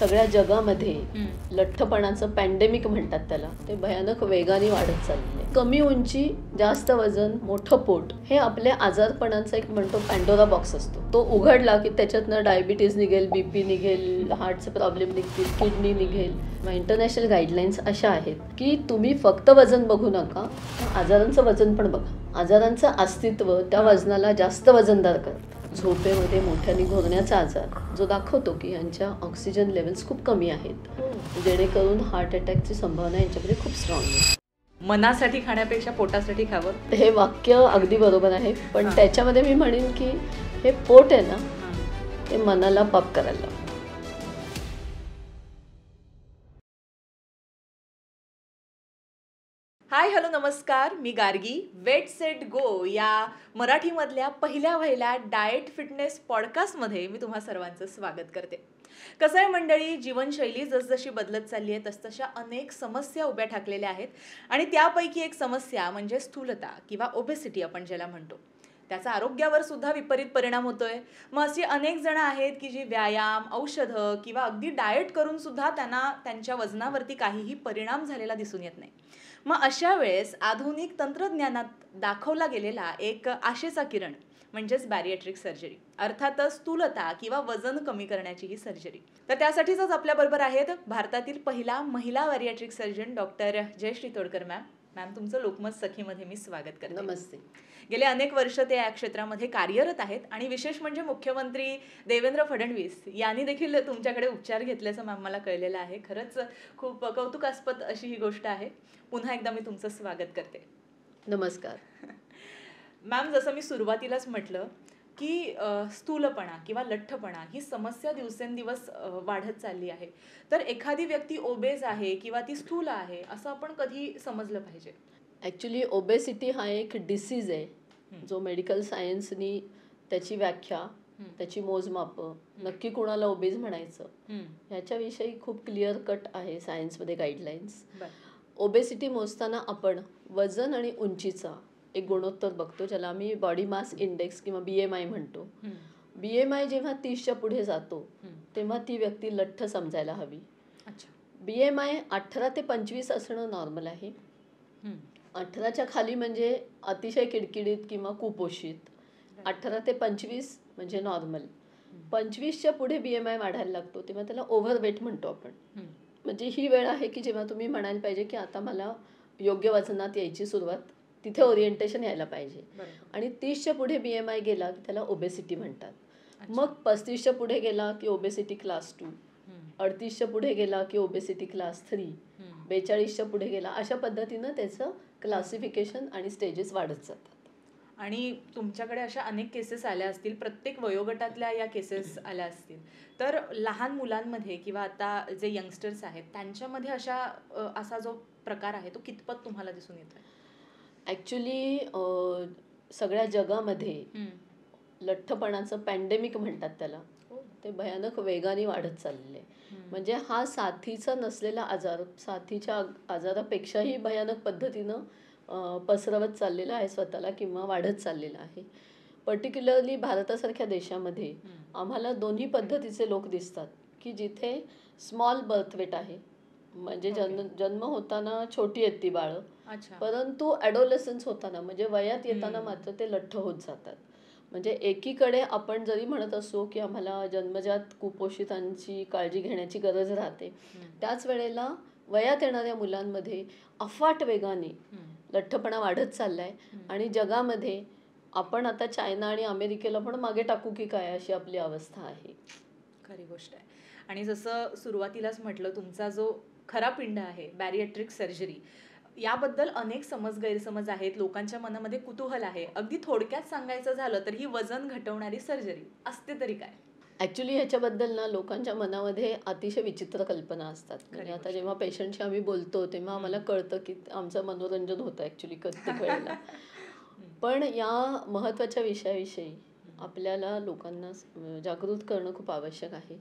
सगळ्या जगामध्ये लठ्ठपणाचं पॅन्डेमिक म्हणतात त्याला, ते भयानक वेगाने वाढत चालले. कमी उंची, जास्त वजन, मोठं पोट हे आपल्या आजारपणाचा एक म्हणतो पॅन्डोरा बॉक्स असतो. तो उघडला की त्याच्यातनं डायबिटीज निघेल, बीपी निघेल, हार्टचे प्रॉब्लेम निघतील, किडनी निघेल. इंटरनॅशनल गाईडलाईन्स अशा आहेत की तुम्ही फक्त वजन बघू नका, आजारांचं वजन पण बघा. आजारांचं अस्तित्व त्या वजनाला जास्त वजनदार करतं. झोपेमध्ये मोठ्याने घोरण्याचा आजार जो दाखवतो की यांच्या ऑक्सिजन लेवल्स खूप कमी आहेत, जेणेकरून हार्ट अटॅकची संभावना यांच्याकडे खूप स्ट्रॉंग आहे. मनासाठी खाण्यापेक्षा पोटासाठी खावं, हे वाक्य अगदी बरोबर आहे. पण त्याच्यामध्ये मी म्हणेन की हे पोट आहे ना, ते मनाला पाप करायला लावतं. हाय हॅलो नमस्कार, मी गार्गी. वेट सेट गो या मराठीमधल्या पहिल्या डाएट फिटनेस पॉडकास्टमध्ये मी तुम्हा सर्वांचं स्वागत करते. कसं आहे मंडळी, जीवनशैली जसजशी बदलत चालली आहे तसतशा अनेक समस्या उभ्या ठाकलेल्या आहेत आणि त्यापैकी एक समस्या म्हणजे स्थूलता किंवा ओबेसिटी आपण ज्याला म्हणतो. त्याचा आरोग्यावर सुद्धा विपरीत परिणाम होतोय. मग अशी अनेक जण आहेत की जी व्यायाम, औषधं किंवा अगदी डाएट करून सुद्धा त्यांना त्यांच्या वजनावरती काहीही परिणाम झालेला दिसून येत नाही. मग अशा वेळेस आधुनिक तंत्रज्ञानात दाखवला गेलेला एक आशेचा किरण म्हणजेच बॅरिएट्रिक सर्जरी, अर्थातच स्थूलता किंवा वजन कमी करण्याची ही सर्जरी. तर त्यासाठीच आपल्याबरोबर आहेत भारतातील पहिला महिला bariatric surgeon doctor Jayashree Todkar ma'am. Ma'am, तुमचं लोकमत सखीमध्ये मी स्वागत करते. नमस्ते. गेले अनेक वर्ष ते या क्षेत्रामध्ये कार्यरत आहेत आणि विशेष म्हणजे मुख्यमंत्री देवेंद्र फडणवीस यांनी देखील तुमच्याकडे उपचार घेतल्याचं मॅम मला कळलेलं आहे. खरंच खूप कौतुकास्पद अशी ही गोष्ट आहे. पुन्हा एकदा मी तुमचं स्वागत करते. नमस्कार. मॅम, जसं मी सुरुवातीलाच म्हटलं की स्थूलपणा किंवा लठ्ठपणा ही समस्या दिवसेंदिवस वाढत चालली आहे. तर एखादी व्यक्ती ओबेज आहे किंवा ती स्थूल आहे असं आपण कधी समजलं पाहिजे? ॲक्च्युली ओबेसिटी हा एक डिसीज आहे जो मेडिकल सायन्सनी त्याची व्याख्या, त्याची मोजमापं, नक्की कोणाला ओबेज म्हणायचं ह्याच्याविषयी खूप क्लिअर कट आहे सायन्समध्ये गाईडलाईन्स. ओबेसिटी मोजताना आपण वजन आणि उंचीचा एक गुणोत्तर बघतो, ज्याला आम्ही बॉडी मास इंडेक्स किंवा BMI म्हणतो. BMI जेव्हा 30च्या पुढे जातो तेव्हा ती व्यक्ती लठ्ठ समजायला हवी. BMI 18 ते 25 असणं नॉर्मल आहे. 18च्या खाली म्हणजे अतिशय किडकिडीत किंवा कुपोषित. 18 ते 25 म्हणजे नॉर्मल. 25च्या पुढे BMI वाढायला लागतो तेव्हा त्याला ओव्हरवेट म्हणतो आपण. म्हणजे ही वेळ आहे की जेव्हा तुम्ही म्हणायला पाहिजे की आता मला योग्य वजनात यायची सुरुवात, तिथे ओरिएंटेशन यायला पाहिजे. आणि 30च्या पुढे BMI गेला की त्याला ओबेसिटी म्हणतात. मग 35च्या पुढे गेला की ओबेसिटी क्लास 2, 38च्या पुढे गेला की ओबेसिटी क्लास 3, 42च्या पुढे गेला, अशा पद्धतीनं त्याचं क्लासिफिकेशन आणि स्टेजेस वाढत जातात. आणि तुमच्याकडे अशा अनेक केसेस आल्या असतील, प्रत्येक वयोगटातल्या या केसेस आल्या असतील. तर लहान मुलांमध्ये किंवा आता जे यंगस्टर्स आहेत त्यांच्यामध्ये असा जो प्रकार आहे तो कितपत तुम्हाला दिसून येतो? ॲक्च्युली सगळ्या जगामध्ये लठ्ठपणाचं पॅन्डेमिक म्हणतात त्याला, ते भयानक वेगाने वाढत चालले. म्हणजे हा साथीचा नसलेला आजार साथीच्या आजारापेक्षाही भयानक पद्धतीनं पसरवत चाललेला आहे स्वतःला किंवा वाढत चाललेला आहे. पर्टिक्युलरली भारतासारख्या देशामध्ये आम्हाला दोन्ही पद्धतीचे लोक दिसतात की जिथे स्मॉल बर्थ वेट आहे, म्हणजे जन्म होताना छोटी आहेत ती बाळं, परंतु ॲडोलेसन्स होताना म्हणजे वयात येताना मात्र ते लठ्ठ होत जातात. म्हणजे एकीकडे आपण जरी म्हणत असो की आम्हाला जन्मजात कुपोषितांची काळजी घेण्याची गरज राहते, त्याच वेळेला वयात येणाऱ्या मुलांमध्ये अफाट वेगाने लठ्ठपणा वाढत चाललाय. आणि जगामध्ये आपण आता चायना आणि अमेरिकेला पण मागे टाकू की काय अशी आपली अवस्था आहे. खरी गोष्ट आहे. आणि जसं सुरुवातीलाच म्हटलं, तुमचा जो खरा पिंड आहे बॅरिएट्रिक सर्जरी, याबद्दल अनेक गैरसमज आहेत, लोकांच्या मनामध्ये कुतूहल आहे. अगदी थोडक्यात सांगायचं झालं तर ही वजन घटवणारी सर्जरी असते तरी काय? ॲक्च्युली ह्याच्याबद्दल ना लोकांच्या मनामध्ये अतिशय विचित्र कल्पना असतात. म्हणजे आता जेव्हा पेशंटशी आम्ही बोलतो तेव्हा आम्हाला कळतं की आमचं मनोरंजन होतं ॲक्च्युली प्रत्येक वेळेला. पण या महत्त्वाच्या विषयाविषयी आपल्याला लोकांना जागृत करणं खूप आवश्यक आहे.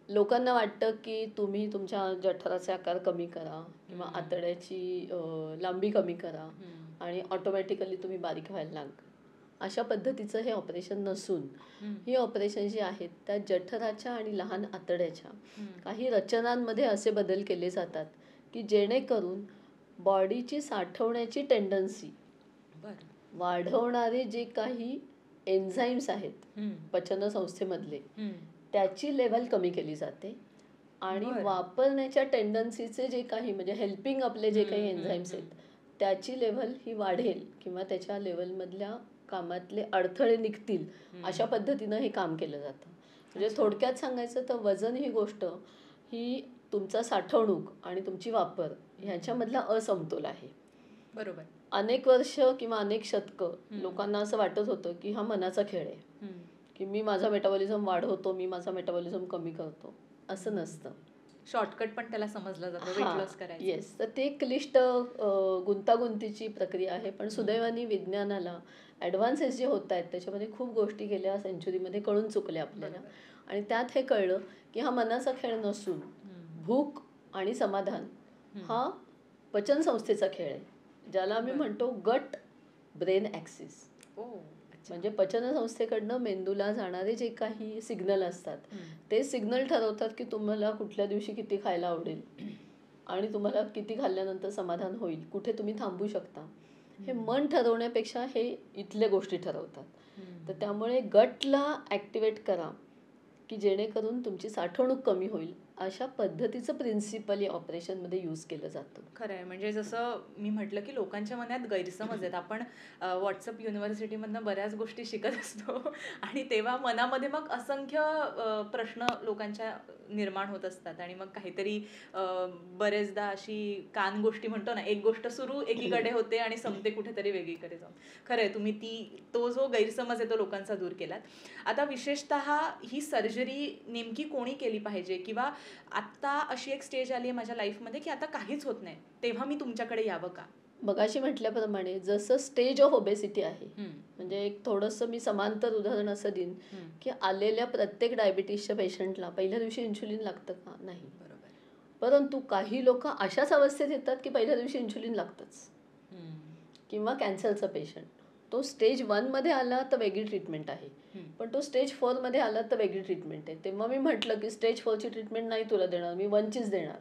लोकांना वाटतं की तुम्ही तुमच्या जठराचे आकार कमी करा किंवा आतड्याची लांबी कमी करा आणि ऑटोमॅटिकली तुम्ही बारीक व्हायला लागा. अशा पद्धतीचं हे ऑपरेशन नसून ही ऑपरेशन जी आहेत त्या जठराच्या आणि लहान आतड्याच्या काही रचनांमध्ये असे बदल केले जातात की जेणेकरून बॉडीची साठवण्याची टेंडन्सी वाढवणारे जे काही एन्झाईम्स आहेत पचनसंस्थेमधले त्याची लेव्हल कमी केली जाते आणि वापरण्याच्या टेंडन्सीचे जे काही म्हणजे हेल्पिंग आपले जे काही एन्झाईम्स आहेत त्याची लेव्हल ही वाढेल किंवा त्याच्या लेव्हलमधल्या कामातले अडथळे निघतील अशा पद्धतीनं हे काम केलं जातं. म्हणजे थोडक्यात सांगायचं तर वजन ही गोष्ट ही तुमचा साठवणूक आणि तुमची वापर ह्याच्यामधला असमतोल आहे. बरोबर. अनेक वर्ष किंवा अनेक शतकं लोकांना असं वाटत होतं की हा मनाचा खेळ आहे की मी माझा मेटाबॉलिझम वाढवतो, मी माझा मेटाबॉलिझम कमी करतो. असं नसतं. शॉर्टकट पण त्याला समजलं जातं वेट लॉस करायचं. येस, तर ते क्लिष्ट गुंतागुंतीची प्रक्रिया आहे. पण सुदैवाने विज्ञानाला ॲडव्हान्सेस जे होत आहेत त्याच्यामध्ये खूप गोष्टी गेल्या सेंचुरीमध्ये कळून चुकल्या आपल्याला. आणि त्यात हे कळलं की हा मनाचा खेळ नसून भूक आणि समाधान हा पचनसंस्थेचा खेळ आहे, ज्याला आम्ही म्हणतो गट ब्रेन ॲक्सिस. म्हणजे पचनसंस्थेकडनं मेंदूला जाणारे जे काही सिग्नल असतात ते सिग्नल ठरवतात की तुम्हाला कुठल्या दिवशी किती खायला आवडेल आणि तुम्हाला किती खाल्ल्यानंतर समाधान होईल, कुठे तुम्ही थांबू शकता. हे मन ठरवण्यापेक्षा हे इथल्या गोष्टी ठरवतात. तर त्यामुळे गटला ॲक्टिवेट करा की जेणेकरून तुमची साठवणूक कमी होईल, अशा पद्धतीचं प्रिन्सिपल या ऑपरेशनमध्ये यूज केलं जातं. खरं आहे. म्हणजे जसं मी म्हटलं की लोकांच्या मनात गैरसमज आहेत. आपण व्हॉट्सअप युनिव्हर्सिटीमधनं बऱ्याच गोष्टी शिकत असतो आणि तेव्हा मनामध्ये मग असंख्य प्रश्न लोकांच्या निर्माण होत असतात आणि मग काहीतरी बरेचदा अशी कान गोष्टी म्हणतो ना, एक गोष्ट सुरू एकीकडे होते आणि संपते कुठेतरी वेगळीकडे जाऊन. खरं आहे, तुम्ही तो जो गैरसमज आहे तो लोकांचा दूर केलात. आता विशेषतः ही सर्जरी नेमकी कोणी केली पाहिजे किंवा आत्ता अशी एक स्टेज आली आहे माझ्या लाईफमध्ये की आता काहीच होत नाही, तेव्हा मी तुमच्याकडे यावं का? मगाशी म्हटल्याप्रमाणे जसं स्टेज ऑफ ओबेसिटी आहे, म्हणजे एक थोडंसं मी समांतर उदाहरण असं देईन की आलेल्या प्रत्येक डायबिटीसच्या पेशंटला पहिल्या दिवशी इन्शुलिन लागतं का? नाही. परंतु काही लोक अशाच अवस्थेत येतात की पहिल्या दिवशी इन्शुलिन लागतंच. किंवा कॅन्सरचा पेशंट तो स्टेज 1 मध्ये आला तर वेगळी ट्रीटमेंट आहे, पण तो स्टेज 4 मध्ये आला तर वेगळी ट्रीटमेंट आहे. तेव्हा मी म्हटलं की स्टेज 4 ची ट्रीटमेंट नाही तुला देणार, मी 1 चीच देणार,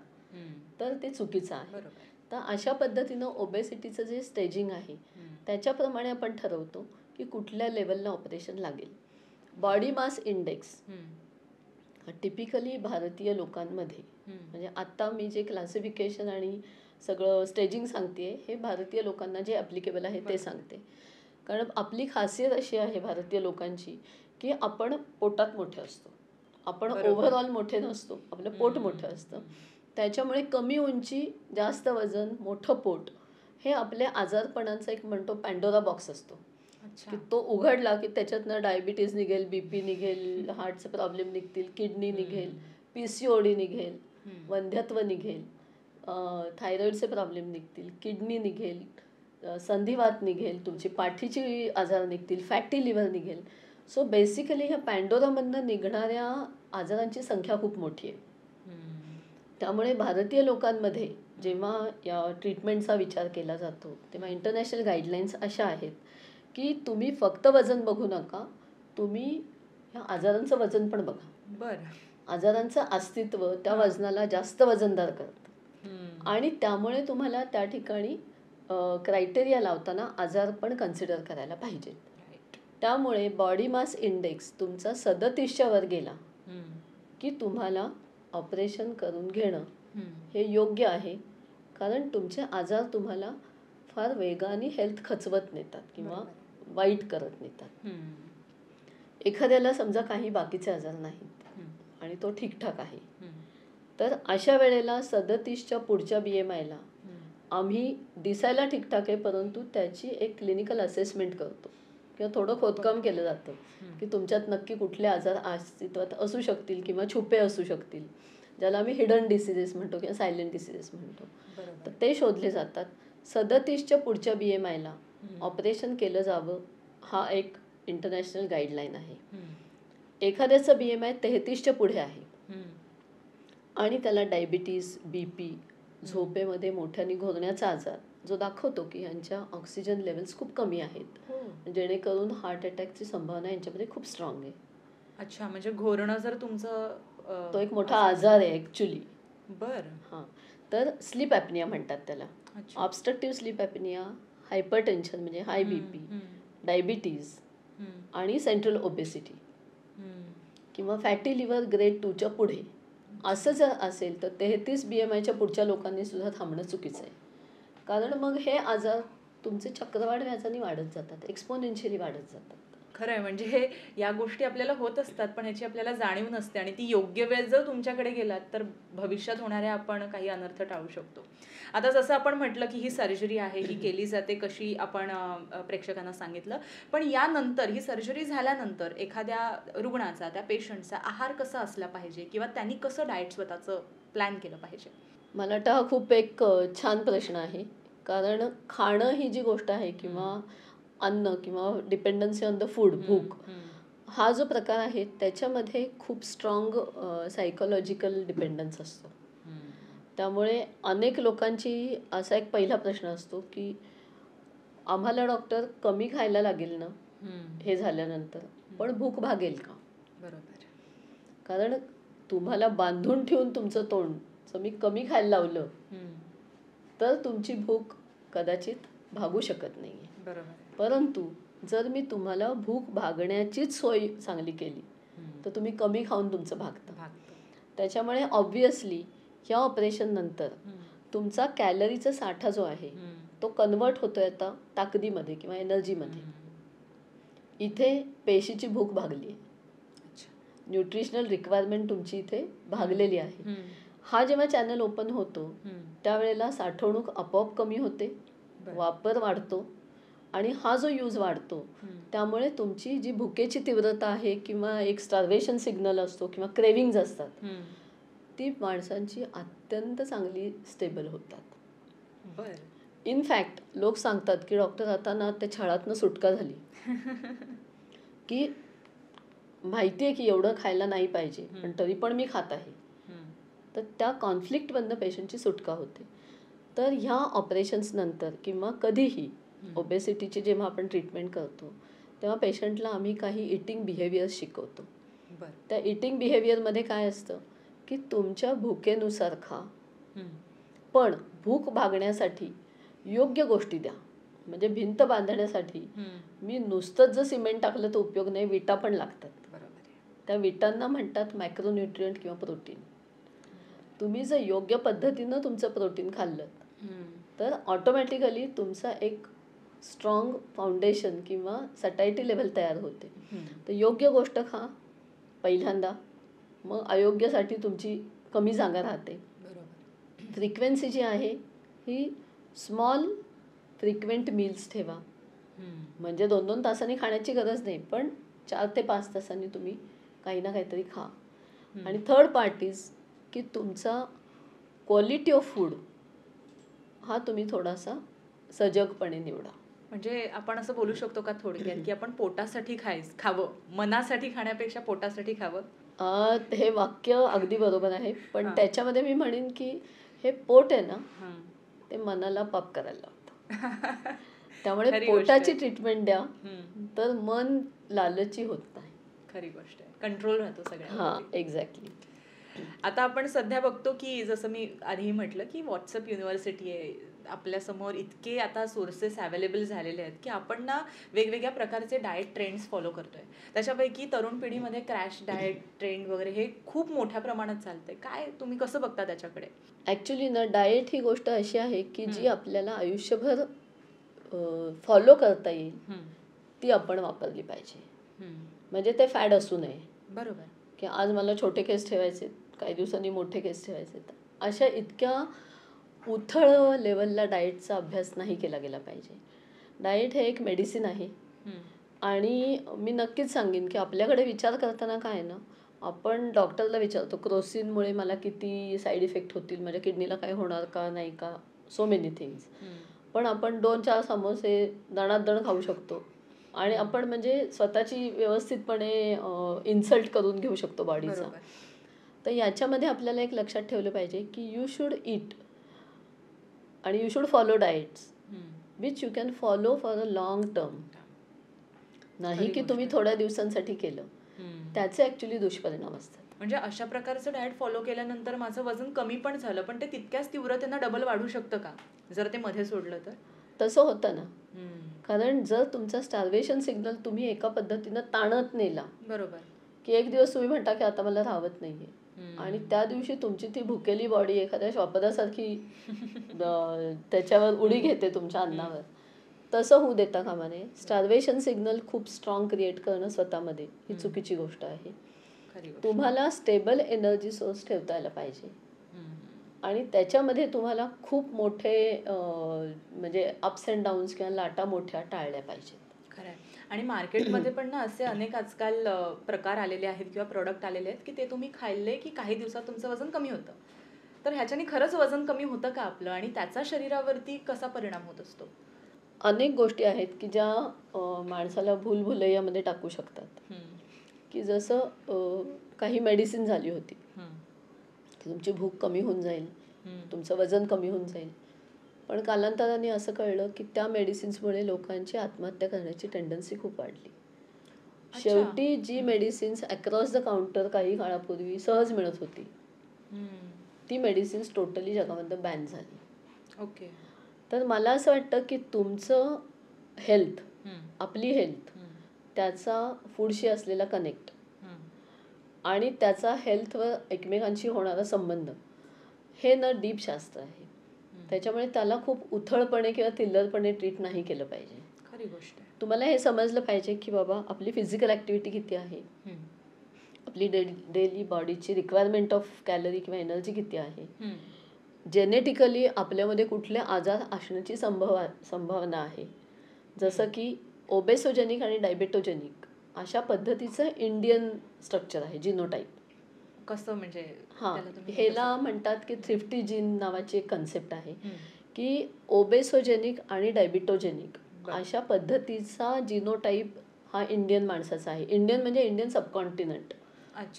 तर ते चुकीचं आहे. तर अशा पद्धतीनं ओबेसिटीचं जे स्टेजिंग आहे त्याच्याप्रमाणे आपण ठरवतो की कुठल्या लेवलला ऑपरेशन लागेल. बॉडी मास इंडेक्स टिपिकली भारतीय लोकांमध्ये, म्हणजे आत्ता मी जे क्लासिफिकेशन आणि सगळं स्टेजिंग सांगते हे भारतीय लोकांना जे ॲप्लिकेबल आहे ते सांगते. कारण आपली खासियत अशी आहे भारतीय लोकांची की आपण पोटात मोठे असतो, आपण ओव्हरऑल मोठे नसतो, आपलं पोट मोठं असतं. त्याच्यामुळे कमी उंची, जास्त वजन, मोठं पोट हे आपल्या आजारपणांचा एक म्हणतो पॅन्डोरा बॉक्स असतो की तो उघडला की त्याच्यातनं डायबिटीज निघेल, BP निघेल, हार्टचे प्रॉब्लेम निघतील, किडनी निघेल, PCOD निघेल, वंध्यत्व निघेल, थायरॉईडचे प्रॉब्लेम निघतील, किडनी निघेल, संधिवात निघेल, तुमची पाठीची आजार निघतील, फॅटी लिव्हर निघेल. सो बेसिकली ह्या पॅन्डोरामधनं निघणाऱ्या आजारांची संख्या खूप मोठी आहे. त्यामुळे भारतीय लोकांमध्ये जेव्हा या ट्रीटमेंटचा विचार केला जातो तेव्हा इंटरनॅशनल गाईडलाईन्स अशा आहेत की तुम्ही फक्त वजन बघू नका, तुम्ही ह्या आजारांचं वजन पण बघा. आजारांचं अस्तित्व त्या वजनाला जास्त वजनदार करतं आणि त्यामुळे तुम्हाला त्या ठिकाणी क्रायटेरिया लावताना आजार पण कन्सिडर करायला पाहिजेत. त्यामुळे बॉडी मास इंडेक्स तुमचा 37च्या वर गेला की तुम्हाला ऑपरेशन करून घेणं हे योग्य आहे, कारण तुमचे आजार तुम्हाला फार वेगाने हेल्थ खचवत नेतात किंवा वाईट करत नेतात. एखाद्याला समजा काही बाकीचे आजार नाहीत आणि तो ठीकठाक आहे, तर अशा वेळेला 37च्या पुढच्या BMIला आम्ही दिसायला ठीकठाक आहे परंतु त्याची एक क्लिनिकल असेसमेंट करतो किंवा थोडं खोदकाम केलं जातं की तुमच्यात नक्की कुठले आजार अस्तित्वात असू शकतील किंवा छुपे असू शकतील, ज्याला आम्ही हिडन डिसिजेस म्हणतो किंवा सायलेंट डिसिजेस म्हणतो. तर ते शोधले जातात. 37च्या पुढच्या BMIला ऑपरेशन केलं जावं हा एक इंटरनॅशनल गाईडलाईन आहे. एखाद्याचं BMI 33च्या पुढे आहे आणि त्याला डायबिटीज, BP, झोपेमध्ये मोठ्याने घोरण्याचा आजार जो दाखवतो की यांच्या ऑक्सिजन लेवल्स खूप कमी आहेत, हो. जेणेकरून हार्ट अटॅकची संभावना यांच्यामध्ये खूप स्ट्रॉंग आहे. अच्छा, म्हणजे घोरणं जर तुमचं तो एक मोठा आजार आहे ॲक्च्युली. बरं. हां, तर स्लीप ॲपनिया म्हणतात त्याला. अच्छा. ऑब्स्ट्रक्टिव्ह स्लीप ॲपनिया, हायपरटेन्शन म्हणजे हाय BP, डायबिटीज आणि सेंट्रल ओबेसिटी किंवा फॅटी लिव्हर ग्रेड 2च्या पुढे असं जर असेल तर 33 BMIच्या पुढच्या लोकांनी सुद्धा थांबणं चुकीचं आहे. कारण मग हे आजार तुमचे चक्रवाढ व्याजाने वाढत जातात, एक्सपोनेन्शियली वाढत जातात. खरं आहे, म्हणजे हे या गोष्टी आपल्याला होत असतात, पण ह्याची आपल्याला जाणीव नसते आणि ती योग्य वेळ जर तुमच्याकडे गेलात तर भविष्यात होणारे आपण काही अनर्थ टाळू शकतो. आता जसं आपण म्हटलं की ही सर्जरी आहे, ही केली जाते कशी, आपण प्रेक्षकांना सांगितलं. पण यानंतर ही सर्जरी झाल्यानंतर एखाद्या रुग्णाचा, त्या पेशंटचा आहार कसा असला पाहिजे किंवा त्यांनी कसं डाएट स्वतःचं प्लॅन केलं पाहिजे? मला वाटतं हा खूप एक छान प्रश्न आहे. कारण खाणं ही जी गोष्ट आहे किंवा अन्न किंवा डिपेंडन्सी ऑन द फूड, भूक, हा जो प्रकार आहे त्याच्यामध्ये खूप स्ट्रॉंग सायकोलॉजिकल डिपेंडन्स असतो. त्यामुळे अनेक लोकांची असा एक पहिला प्रश्न असतो की आम्हाला डॉक्टर कमी खायला लागेल ना हे झाल्यानंतर, पण भूक भागेल का? बरोबर. कारण तुम्हाला बांधून ठेवून तुमचं तोंड जर मी कमी खायला लावलं तर तुमची भूक कदाचित भागू शकत नाही. बरोबर. परंतु जर मी तुम्हाला भूक भागण्याचीच सोय चांगली केली तर तुम्ही कमी खाऊन तुमचं भागतं. त्याच्यामुळे ऑब्व्हियसली ह्या ऑपरेशन नंतर तुमचा कॅलरीचा साठा जो आहे तो कन्वर्ट होतोय आता ताकदीमध्ये किंवा एनर्जीमध्ये. इथे पेशीची भूक भागली आहे, न्यूट्रिशनल रिक्वायरमेंट तुमची इथे भागलेली आहे. हा जेव्हा चॅनल ओपन होतो त्यावेळेला साठवणूक आपोआप कमी होते, वापर वाढतो आणि हा जो यूज वाढतो त्यामुळे तुमची जी भुकेची तीव्रता आहे किंवा एक स्टार्वेशन सिग्नल असतो किंवा क्रेविंग्ज असतात ती माणसांची अत्यंत चांगली स्टेबल होतात. इनफॅक्ट लोक सांगतात की डॉक्टर आता ना त्या छळातनं सुटका झाली की माहिती आहे की एवढं खायला नाही पाहिजे पण तरी पण मी खात आहे. तर त्या कॉन्फ्लिक्टमधनं पेशंटची सुटका होते. तर ह्या ऑपरेशन्स नंतर किंवा कधीही ओबेसिटीची जेव्हा आपण ट्रीटमेंट करतो तेव्हा पेशंटला आम्ही काही इटिंग बिहेवियर्स शिकवतो. त्या इटिंग बिहेवियरमध्ये काय असतं की तुमच्या भुकेनुसार खा, पण भूक भागण्यासाठी योग्य गोष्टी द्या. म्हणजे भिंत बांधण्यासाठी मी नुसतंच जर सिमेंट टाकलं तर उपयोग नाही, विटा पण लागतात. त्या विटांना म्हणतात मॅक्रोन्यूट्रिएंट किंवा प्रोटीन. तुम्ही जर योग्य पद्धतीनं तुमचं प्रोटीन खाल्लं तर ऑटोमॅटिकली तुमचा एक स्ट्रॉंग फाउंडेशन किंवा सटायटी लेवल तयार होते. तर योग्य गोष्ट खा पहिल्यांदा, मग अयोग्यसाठी तुमची कमी जागा राहते. फ्रिक्वेन्सी जी आहे ही स्मॉल फ्रिक्वेंट मील्स ठेवा. म्हणजे 2-2 तासांनी खाण्याची गरज नाही, पण 4 ते 5 तासांनी तुम्ही काही ना काहीतरी खा. आणि थर्ड पार्ट इज की तुमचा क्वालिटी ऑफ फूड हा तुम्ही थोडासा सजगपणे निवडा. म्हणजे आपण असं बोलू शकतो का थोडक्यात की आपण पोटासाठी खावं, मनासाठी खाण्यापेक्षा पोटासाठी खावं? हे वाक्य अगदी बरोबर आहे, पण त्याच्यामध्ये मी म्हणेन की हे पोट आहे ना ते मनाला पाप करायला लावतं. त्यामुळे पोटाची ट्रीटमेंट द्या तर मन लालची होत नाही. खरी गोष्ट आहे, कंट्रोल राहतो सगळ्या. हां, एक्झॅक्टली. आता आपण सध्या बघतो की जसं मी आधी म्हटलं की व्हॉट्सअप युनिव्हर्सिटी आहे आपल्यासमोर, इतके आता सोर्सेस अवेलेबल झालेले आहेत की आपण ना वेगवेगळ्या प्रकारचे डाएट ट्रेंड्स फॉलो करतोय. त्याच्यापैकी तरुण पिढीमध्ये क्रॅश डाएट ट्रेंड वगैरे हे खूप मोठ्या प्रमाणात चालतंय. काय तुम्ही कसं बघता त्याच्याकडे? ॲक्च्युली ना डाएट ही गोष्ट अशी आहे की जी आपल्याला आयुष्यभर फॉलो करता येईल ती आपण वापरली पाहिजे. म्हणजे ते फॅड असू नये. बरोबर. की आज मला छोटे केस ठेवायचे, काही दिवसांनी मोठे केस ठेवायचे, अशा इतक्या उथळ लेवलला डाएटचा अभ्यास नाही केला गेला पाहिजे. डाएट हे एक मेडिसिन आहे. आणि मी नक्कीच सांगेन की आपल्याकडे विचार करताना काय ना, आपण डॉक्टरला विचारतो क्रोसिनमुळे मला किती साईड इफेक्ट होतील, माझ्या किडनीला काय होणार का नाही का, सो मेनी थिंग्स. पण आपण 2-4 समोसे दणादण खाऊ शकतो आणि आपण म्हणजे स्वतःची व्यवस्थितपणे इन्सल्ट करून घेऊ शकतो बॉडीचा. तर याच्यामध्ये आपल्याला एक लक्षात ठेवलं पाहिजे की यू शुड ईट आणि you should follow diets which you can follow for a long term. नाही की तुम्ही थोड्या दिवसांसाठी केलं, त्याचे ॲक्च्युली दुष्परिणाम असतात. म्हणजे अशा प्रकारचं डाएट फॉलो केल्यानंतर माझं वजन कमी पण झालं, पण ते तितक्याच तीव्रतेनं डबल वाढू शकतं का जर ते मध्ये सोडलं तर? तसं होतं ना. कारण जर तुमचा स्टार्वेशन सिग्नल तुम्ही एका पद्धतीनं ताणत नेला, बरोबर, की एक दिवस तुम्ही म्हणता की आता मला राहत नाहीये, आणि त्या दिवशी तुमची ती भुकेली बॉडी एखाद्या श्वापदासारखी त्याच्यावर उडी घेते तुमच्या अन्नावर, तसं होऊ देता कामा नये. स्टार्वेशन सिग्नल खूप स्ट्रॉंग क्रिएट करणं स्वतःमध्ये ही चुकीची गोष्ट आहे. तुम्हाला स्टेबल एनर्जी सोर्स ठेवता आला पाहिजे, आणि त्याच्यामध्ये तुम्हाला खूप मोठे म्हणजे अप्स अँड डाऊन्स किंवा लाटा मोठ्या टाळल्या पाहिजेत. खरं आहे. आणि मार्केटमध्ये पण ना असे अनेक आजकाल प्रकार आलेले आहेत किंवा प्रोडक्ट आलेले आहेत की ते तुम्ही खाल्ले की काही दिवसात तुमचं वजन कमी होतं. तर ह्याच्याने खरंच वजन कमी होतं का आपलं, आणि त्याचा शरीरावरती कसा परिणाम होत असतो? अनेक गोष्टी आहेत की ज्या माणसाला भूलभुलैयामध्ये टाकू शकतात. की जसं काही मेडिसिन झाली होती की तुमची भूक कमी होऊन जाईल, तुमचं वजन कमी होऊन जाईल, पण कालांतराने असं कळलं की त्या मेडिसिन्समुळे लोकांची आत्महत्या करण्याची टेंडन्सी खूप वाढली. शेवटी जी मेडिसिन्स अक्रॉस द काउंटर काही काळापूर्वी सहज मिळत होती, ती मेडिसिन्स टोटली जगामध्ये बॅन झाली. ओके. तर मला असं वाटतं की तुमचं हेल्थ, आपली हेल्थ, त्याचा फूडशी असलेला कनेक्ट आणि त्याचा हेल्थवर एकमेकांशी होणारा संबंध हे ना डीप शास्त्र आहे. त्याच्यामुळे त्याला खूप उथळपणे किंवा थिल्लरपणे ट्रीट नाही केलं पाहिजे. खरी गोष्ट आहे. तुम्हाला हे समजलं पाहिजे की बाबा आपली फिजिकल ॲक्टिव्हिटी किती आहे, आपली डेली बॉडीची रिक्वायरमेंट ऑफ कॅलरी किंवा एनर्जी किती आहे, जेनेटिकली आपल्यामध्ये कुठले आजार असण्याची संभावना आहे. जसं की ओबेसोजेनिक आणि डायबेटोजेनिक अशा पद्धतीचं इंडियन स्ट्रक्चर आहे, जिनोटाईप. कसं म्हणजे? ह्याला म्हणतात की थ्रिफ्टी जीन नावाची एक कन्सेप्ट आहे की ओबेसोजेनिक आणि डायबिटोजेनिक अशा पद्धतीचा जिनोटाईप हा इंडियन माणसाचा आहे. इंडियन म्हणजे इंडियन सबकॉन्टिनेंट,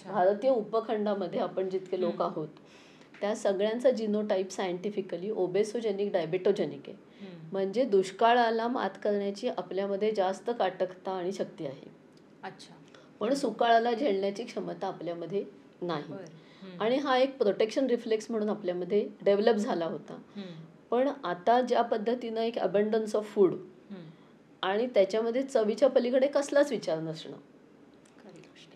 भारतीय उपखंडामध्ये आपण जितके लोक आहोत त्या सगळ्यांचा जिनोटाईप सायंटिफिकली ओबेसोजेनिक डायबेटोजेनिक आहे. म्हणजे दुष्काळाला मात करण्याची आपल्यामध्ये जास्त काटकता आणि शक्ती आहे. अच्छा. पण सुकाळाला झेलण्याची क्षमता आपल्यामध्ये नाही. आणि हा एक प्रोटेक्शन रिफ्लेक्स म्हणून आपल्यामध्ये डेव्हलप झाला होता. पण आता ज्या पद्धतीनं एक अबंडन्स ऑफ फूड आणि त्याच्यामध्ये चवीच्या पलीकडे कसलाच विचार नसणं,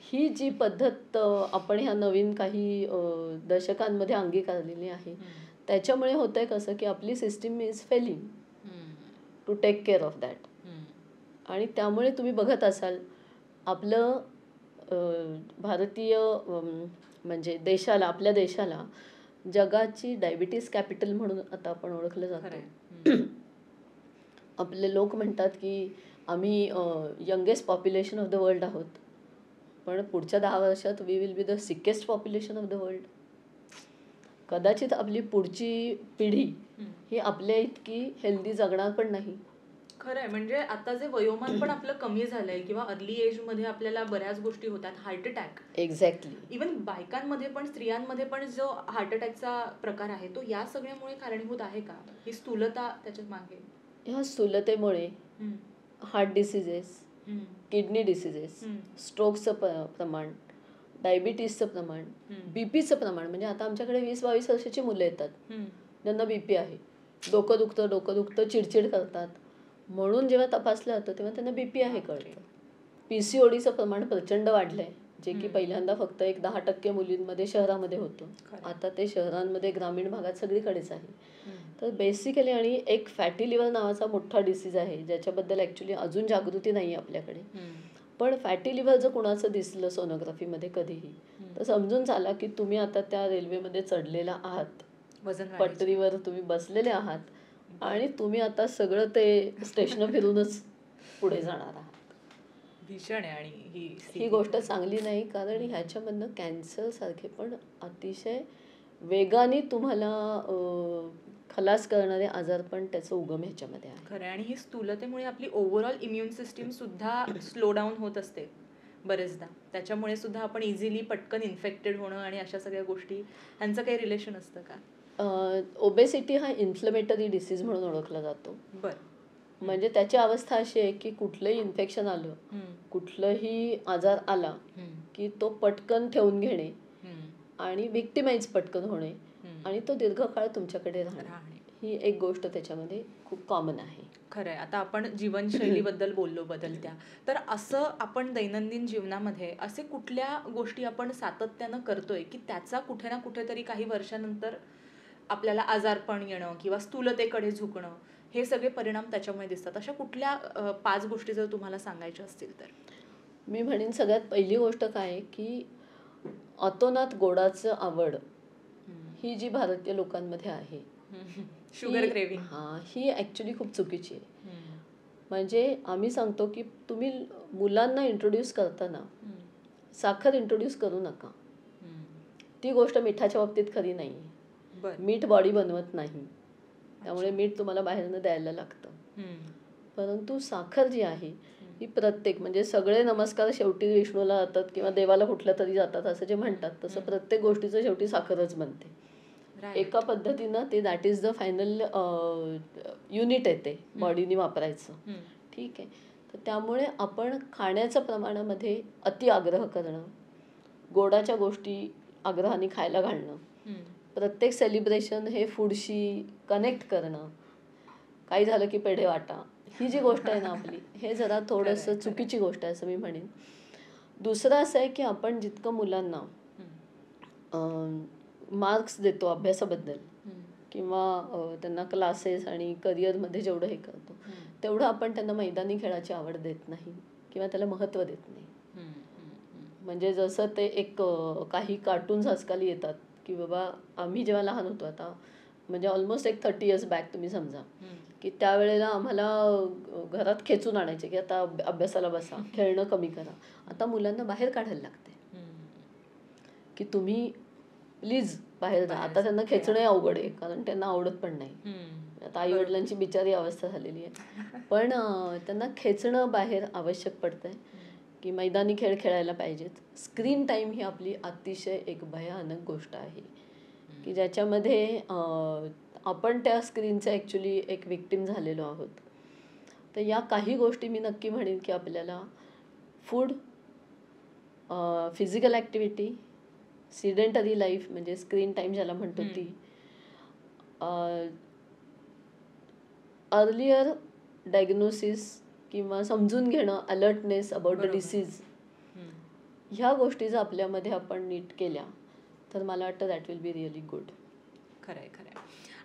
ही जी पद्धत आपण ह्या नवीन काही दशकांमध्ये अंगीकारलेली आहे, त्याच्यामुळे होतंय कसं की आपली system is failing to take care of that. आणि त्यामुळे तुम्ही बघत असाल आपलं भारतीय म्हणजे देशाला, आपल्या देशाला जगाची डायबिटीस कॅपिटल म्हणून आता आपण ओळखलं जातो. आपले लोक म्हणतात की आम्ही youngest population of the world आहोत, पण पुढच्या 10 वर्षात we will be the sickest population of the world. कदाचित आपली पुढची पिढी ही आपल्या इतकी हेल्दी जगणार पण नाही. खरं आहे. म्हणजे आता जे वयोमान पण आपलं कमी झालंय किंवा अर्ली एजमध्ये आपल्याला बऱ्याच गोष्टी होतात, हार्ट अटॅक. एक्झॅक्टली. इवन बायकांमध्ये पण, स्त्रियांमध्ये पण जो हार्ट अटॅकचा प्रकार आहे तो या सगळ्यामुळे कारणीभूत आहे का? ही स्थूलता त्याच्यात मागे? ह्या स्थूलतेमुळे हार्ट डिसिजेस, किडनी डिसिजेस, स्ट्रोकचं प्रमाण, डायबिटीसचं प्रमाण, बीपीचं प्रमाण. म्हणजे आता आमच्याकडे 20-22 वर्षाची मुलं येतात ज्यांना बीपी आहे. डोकं दुखतं, चिडचिड करतात, म्हणून जेव्हा तपासलं जातं तेव्हा त्यांना बीपी आहे कळतं. PCODचं प्रमाण प्रचंड वाढलंय, जे की पहिल्यांदा फक्त 10% मुलींमध्ये शहरामध्ये होतं, आता ते शहरांमध्ये ग्रामीण भागात सगळीकडेच आहे. तर बेसिकली, आणि एक फॅटी लिव्हर नावाचा मोठा डिसीज आहे ज्याच्याबद्दल ॲक्च्युली अजून जागृती नाही आहे आपल्याकडे. पण फॅटी लिव्हर जर कुणाचं दिसलं सोनोग्राफीमध्ये कधीही, तर समजून चाला की तुम्ही आता त्या रेल्वेमध्ये चढलेला आहात, पटरीवर तुम्ही बसलेले आहात, आणि तुम्ही आता सगळं ते स्टेशन फिरूनच पुढे जाणार आहात. भीषण आहे. आणि ही गोष्ट चांगली नाही, कारण ह्याच्यामधनं कॅन्सर सारखे पण अतिशय वेगाने तुम्हाला खलास करणारे आजार पण त्याचं उगम ह्याच्यामध्ये आहे. खरं आहे. आणि ही स्थूलतेमुळे आपली ओव्हरऑल इम्युन सिस्टीम सुद्धा स्लो डाऊन होत असते बरेचदा. त्याच्यामुळे सुद्धा आपण इझिली पटकन इन्फेक्टेड होणं आणि अशा सगळ्या गोष्टी, ह्यांचं काही रिलेशन असतं का? ओबेसिटी हा इन्फ्लमेटरी डिसीज म्हणून ओळखला जातो. म्हणजे त्याची अवस्था अशी आहे की कुठलंही इन्फेक्शन आलं, कुठलंही आजार आला की तो पटकन ठेवून घेणे आणि विक्टिमाइज पटकन होणे आणि तो दीर्घकाळ तुमच्याकडे राहणे, ही एक गोष्ट त्याच्यामध्ये खूप कॉमन आहे. खरंय. आता आपण जीवनशैलीबद्दल बोललो बदलत्या, तर असं आपण दैनंदिन जीवनामध्ये असे कुठल्या गोष्टी आपण सातत्यानं करतोय की त्याचा कुठे ना कुठेतरी काही वर्षानंतर आपल्याला आजारपण येणं किंवा स्थूलतेकडे झुकणं, हे सगळे परिणाम त्याच्यामुळे दिसतात. अशा कुठल्या 5 गोष्टी जर तुम्हाला सांगायच्या असतील तर? मी म्हणेन सगळ्यात पहिली गोष्ट काय आहे की अतोनात गोडाचं आवड ही जी भारतीय लोकांमध्ये आहे, शुगर क्रेविंग, ही ॲक्च्युली खूप चुकीची आहे. म्हणजे आम्ही सांगतो की तुम्ही मुलांना इंट्रोड्यूस करताना साखर इंट्रोड्यूस करू नका. ती गोष्ट मिठाच्या बाबतीत खरी नाही. मीठ बॉडी बनवत नाही, त्यामुळे मीठ तुम्हाला बाहेरनं द्यायला लागतं. परंतु साखर जी आहे ही प्रत्येक, म्हणजे सगळे नमस्कार शेवटी विष्णूला जातात किंवा देवाला कुठल्या तरी जातात असं जे म्हणतात, तसं प्रत्येक गोष्टीचं शेवटी साखरच बनते. एका पद्धतीनं ते that is the final unit येते बॉडीने वापरायचं. ठीक आहे. तर त्यामुळे आपण खाण्याच्या प्रमाणामध्ये अति आग्रह करणं, गोडाच्या गोष्टी आग्रहाने खायला घालणं, प्रत्येक सेलिब्रेशन हे फूडशी कनेक्ट करणं, काही झालं की पेढे वाटा, ही जी गोष्ट आहे ना आपली, हे जरा थोडंसं चुकीची गोष्ट आहे असं मी म्हणेन. दुसरं असं आहे की आपण जितकं मुलांना मार्क्स देतो अभ्यासाबद्दल किंवा त्यांना क्लासेस आणि करिअरमध्ये जेवढं हे करतो, तेवढं आपण त्यांना मैदानी खेळाची आवड देत नाही किंवा त्याला महत्त्व देत नाही. म्हणजे जसं ते एक काही कार्टून्स आजकाल येतात की बाबा, आम्ही जेव्हा लहान होतो, आता म्हणजे ऑलमोस्ट एक 30 इयर्स बॅक तुम्ही समजा, की त्यावेळेला आम्हाला घरात खेचून आणायचे की आता अभ्यासाला बसा, खेळणं कमी करा. आता मुलांना बाहेर काढायला लागते की तुम्ही प्लीज बाहेर जा. आता त्यांना खेचणे अवघड आहे, कारण त्यांना आवडत पण नाही. आता आई वडिलांची बिचारी अवस्था झालेली आहे, पण त्यांना खेचणं बाहेर आवश्यक पडतंय की मैदानी खेळ खेळायला पाहिजेत. स्क्रीन टाईम ही आपली अतिशय एक भयानक गोष्ट आहे की ज्याच्यामध्ये आपण त्या स्क्रीनचा ॲक्च्युली एक विक्टिम झालेलो आहोत. तर या काही गोष्टी मी नक्की म्हणेन की आपल्याला food, physical activity, sedentary life म्हणजे स्क्रीन टाईम ज्याला म्हणतो ती, अर्लियर डायग्नोसिस किंवा समजून घेणं, अलर्टनेस अबाउट द डिसीज, ह्या गोष्टी जर आपल्यामध्ये आपण नीट केल्या तर मला वाटतं that will be really good. खरंय.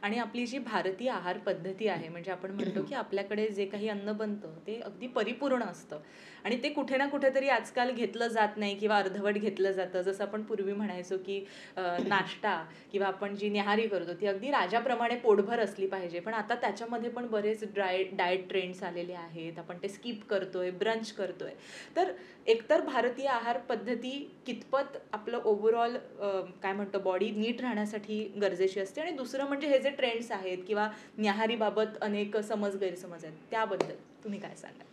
आणि आपली जी भारतीय आहार पद्धती आहे, म्हणजे आपण म्हणतो की आपल्याकडे जे काही अन्न बनतं ते अगदी परिपूर्ण असतं आणि ते कुठे ना कुठेतरी आजकाल घेतलं जात नाही किंवा अर्धवट घेतलं जातं. जसं आपण पूर्वी म्हणायचो की नाश्ता किंवा आपण जी न्याहारी करतो ती अगदी राजाप्रमाणे पोटभर असली पाहिजे, पण आता त्याच्यामध्ये पण बरेच डाएट ट्रेंड्स आलेले आहेत. आपण ते स्किप करतोय, ब्रंच करतोय. तर एकतर भारतीय आहार पद्धती कितपत आपलं ओव्हरऑल काय म्हणतो बॉडी नीट राहण्यासाठी गरजेची असते, आणि दुसरं म्हणजे हे जे ट्रेंड्स आहेत किंवा न्याहारीबाबत अनेक समज गैरसमज आहेत, त्याबद्दल तुम्ही काय सांगाल?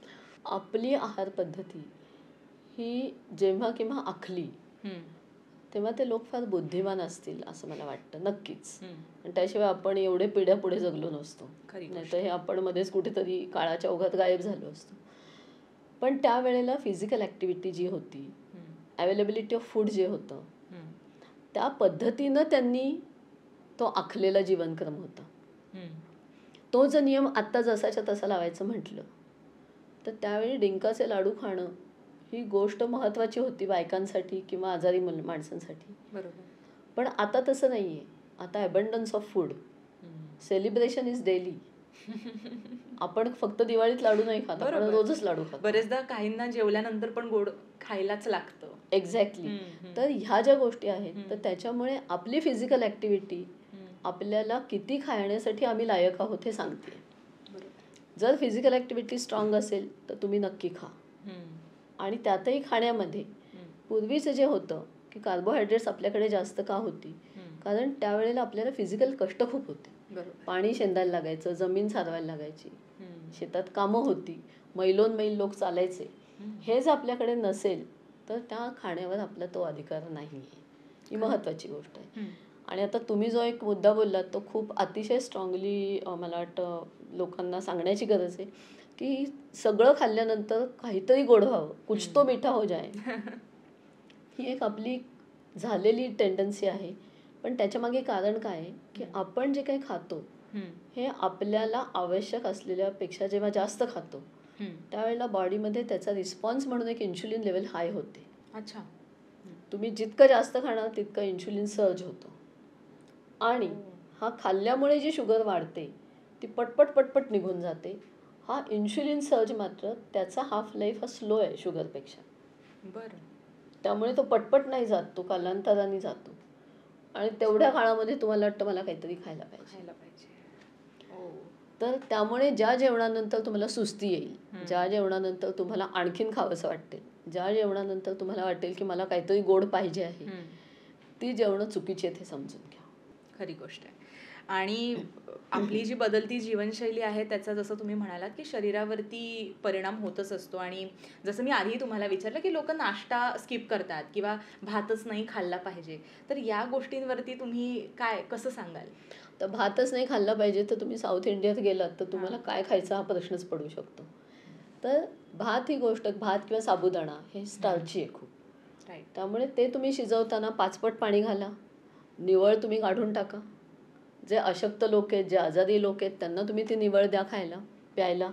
आपली आहार पद्धती ही जेव्हा केव्हा आखली तेव्हा ते लोक फार बुद्धिमान असतील असं मला वाटतं, नक्कीच. आणि त्याशिवाय आपण एवढे पिढ्या पुढे जगलो नसतो, नाही तर हे आपण मध्येच कुठेतरी काळाच्या ओघात गायब झालो असतो. पण त्यावेळेला फिजिकल ॲक्टिव्हिटी जी होती, अवेलेबिलिटी ऑफ फूड जे होतं, त्या पद्धतीनं त्यांनी तो आखलेला जीवनक्रम होता. तो जर नियम आत्ता जसाच्या तसा लावायचं म्हटलं तर त्यावेळी डिंकाचे लाडू खाणं ही गोष्ट महत्त्वाची होती बायकांसाठी किंवा आजारी माणसांसाठी. बरोबर. पण आता तसं नाही आहे. आता abundance of food, celebration is daily. आपण फक्त दिवाळीत लाडू नाही खात, आपण रोजच लाडू खातो. बरेचदा काहींना जेवल्यानंतर पण गोड खायलाच लागतं. एक्झॅक्टली. तर ह्या ज्या गोष्टी आहेत तर त्याच्यामुळे आपली फिजिकल ॲक्टिव्हिटी आपल्याला किती खाण्यासाठी आम्ही लायक आहोत हे सांगते. जर फिजिकल ॲक्टिव्हिटी स्ट्रॉंग असेल तर तुम्ही नक्की खा. आणि त्यातही खाण्यामध्ये पूर्वीचं जे होतं की कार्बोहायड्रेट्स आपल्याकडे जास्त का होती, कारण त्यावेळेला आपल्याला फिजिकल कष्ट खूप होते. पाणी शेंदायला लागायचं, जमीन सारवायला लागायची, शेतात कामं होती, मैलोन मैल लोक चालायचे. हे जर आपल्याकडे नसेल तर त्या खाण्यावर आपला तो अधिकार नाही आहे. ही महत्त्वाची गोष्ट आहे. आणि आता तुम्ही जो एक मुद्दा बोललात तो खूप अतिशय स्ट्रॉंगली मला वाटतं लोकांना सांगण्याची गरज आहे की सगळं खाल्ल्यानंतर काहीतरी गोड व्हावं, कुछ तो मीठा हो जाए. ही एक आपली झालेली टेंडन्सी आहे. पण त्याच्यामागे कारण काय आहे की आपण जे काही खातो हे आपल्याला आवश्यक असलेल्यापेक्षा जेव्हा जास्त खातो त्यावेळेला बॉडीमध्ये त्याचा रिस्पॉन्स म्हणून एक इन्शुलिन लेवल हाय होते. अच्छा. तुम्ही जितकं जास्त खाणार तितकं इन्शुलिन सर्ज होतो. आणि हा खाल्ल्यामुळे जी शुगर वाढते ती पटपट पटपट निघून जाते. हा इन्शुलिन सर्ज मात्र त्याचा हाफ लाईफ हा स्लो आहे शुगरपेक्षा. बरं. त्यामुळे तो पटपट नाही जात, तो कालांतराने जातो. आणि तेवढ्या काळामध्ये तुम्हाला वाटतं मला काहीतरी खायला पाहिजे. तर त्यामुळे ज्या जेवणानंतर तुम्हाला सुस्ती येईल, ज्या जेवणानंतर तुम्हाला आणखीन खावंसं वाटेल, ज्या जेवणानंतर तुम्हाला वाटेल की मला काहीतरी गोड पाहिजे आहे, ती जेवणं चुकीची आहेत हे समजून घ्या. खरी गोष्ट आहे. आणि आपली जी बदलती जीवनशैली आहे त्याचा जसं तुम्ही म्हणालात की शरीरावरती परिणाम होतच असतो. आणि जसं मी आधी तुम्हाला विचारलं की लोक नाश्ता स्किप करतात किंवा भातच नाही खाल्ला पाहिजे, तर या गोष्टींवरती तुम्ही काय कसं सांगाल? तर भातच नाही खाल्ला पाहिजे तर तुम्ही साऊथ इंडियात गेलात तर तुम्हाला काय खायचा हा प्रश्नच पडू शकतो. तर भात ही गोष्ट, भात किंवा साबुदाणा हे स्टार्ची आहे खूप. त्यामुळे ते तुम्ही शिजवताना 5 पट पाणी घाला, निवळ तुम्ही काढून टाका. जे अशक्त लोक आहेत, जे आजारी लोक आहेत त्यांना तुम्ही ती निवळ द्या खायला प्यायला,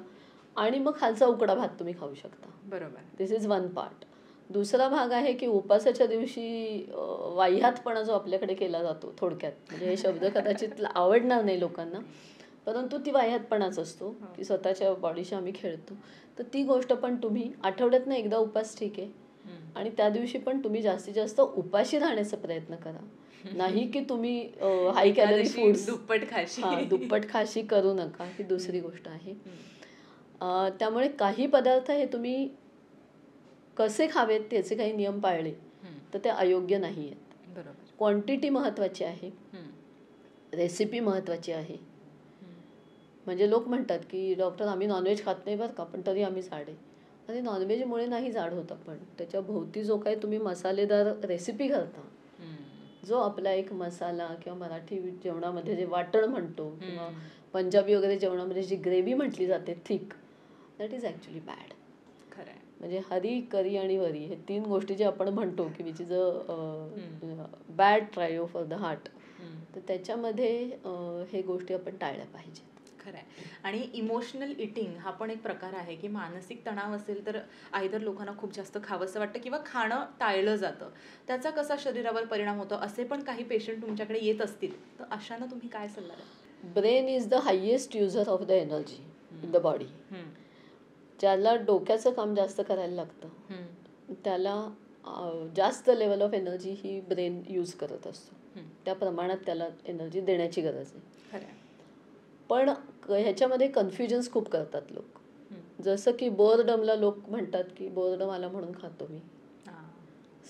आणि मग खालचा उकडा भात तुम्ही खाऊ शकता. बरोबर. दिस इज वन पार्ट. दुसरा भाग आहे की उपासाच्या दिवशी वाह्यातपणा जो आपल्याकडे केला जातो, थोडक्यात म्हणजे हे शब्द कदाचित आवडणार नाही लोकांना, परंतु ती वाह्यातपणाच असतो की स्वतःच्या बॉडीशी आम्ही खेळतो. तर ती गोष्ट पण तुम्ही आठवड्यातनं एकदा उपास ठीक आहे, आणि त्या दिवशी पण तुम्ही जास्तीत जास्त उपाशी राहण्याचा प्रयत्न करा. नाही की तुम्ही हाय कॅलरी फूड्स दुप्पट खाशी करू नका, ही दुसरी गोष्ट आहे. त्यामुळे काही पदार्थ हे तुम्ही कसे खावेत त्याचे काही नियम पाळले तर ते अयोग्य नाही आहेत. बरोबर. क्वांटिटी महत्त्वाची आहे, रेसिपी महत्त्वाची आहे. म्हणजे लोक म्हणतात की डॉक्टर आम्ही नॉनव्हेज खात नाही बरं का, पण तरी आम्ही जाड आहे. आणि नॉनव्हेजमुळे नाही जाड होत आपण, त्याच्या भोवती जो काही तुम्ही मसालेदार रेसिपी करता, जो आपला एक मसाला किंवा मराठी जेवणामध्ये जे वाटण म्हणतो किंवा पंजाबी वगैरे जेवणामध्ये जी ग्रेव्ही म्हटली जाते thick, that is actually bad. खरं आहे. म्हणजे हरी, करी आणि वरी हे 3 गोष्टी जे आपण म्हणतो की which is a bad trio for the heart, तर त्याच्यामध्ये हे गोष्टी आपण टाळल्या पाहिजेत. खरं आहे. आणि इमोशनल इटिंग हा पण एक प्रकार आहे की मानसिक तणाव असेल तर आयदर लोकांना खूप जास्त खावंसं वाटतं किंवा खाणं टाळलं जातं. त्याचा कसा शरीरावर परिणाम होतो, असे पण काही पेशंट तुमच्याकडे येत असतील तर अशांना तुम्ही काय सल्ला द्याल? Brain is the highest user of the energy in the body. ज्याला डोक्याचं काम जास्त करायला लागतं त्याला जास्त level of energy he brain use करत असतो. त्या प्रमाणात त्याला एनर्जी देण्याची गरज आहे. खरं आहे. पण ह्याच्यामध्ये कन्फ्युजन्स खूप करतात लोक. जसं की बोरडमला लोक म्हणतात की बोरडम आला म्हणून खातो मी,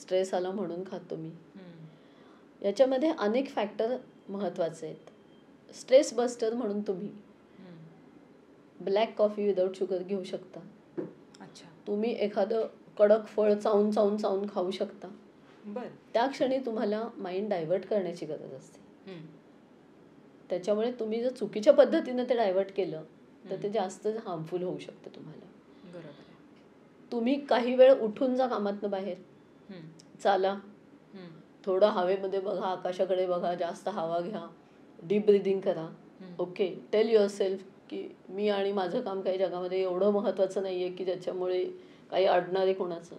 स्ट्रेस आला म्हणून खातो मी. याच्यामध्ये अनेक फॅक्टर महत्त्वाचे आहेत. स्ट्रेस बस्टर म्हणून तुम्ही ब्लॅक कॉफी विदाऊट शुगर घेऊ शकता. अच्छा. तुम्ही एखादं कडक फळ चावून चावून चावून खाऊ शकता. बरं. त्या क्षणी तुम्हाला माइंड डायव्हर्ट करण्याची गरज असते. त्याच्यामुळे तुम्ही जर चुकीच्या पद्धतीनं ते डायव्हर्ट केलं तर ते जास्त हार्मफुल होऊ शकतं तुम्हाला. बरोबर. तुम्ही काही वेळ उठून जा कामातनं बाहेर, चाला, थोडं हवेमध्ये बघा, आकाशाकडे बघा, जास्त हवा घ्या, डीप ब्रिदिंग करा. ओके, टेल युअर सेल्फ की मी आणि माझं काम काही जगामध्ये एवढं महत्त्वाचं नाही आहे की ज्याच्यामुळे काही अडणार आहे कोणाचं.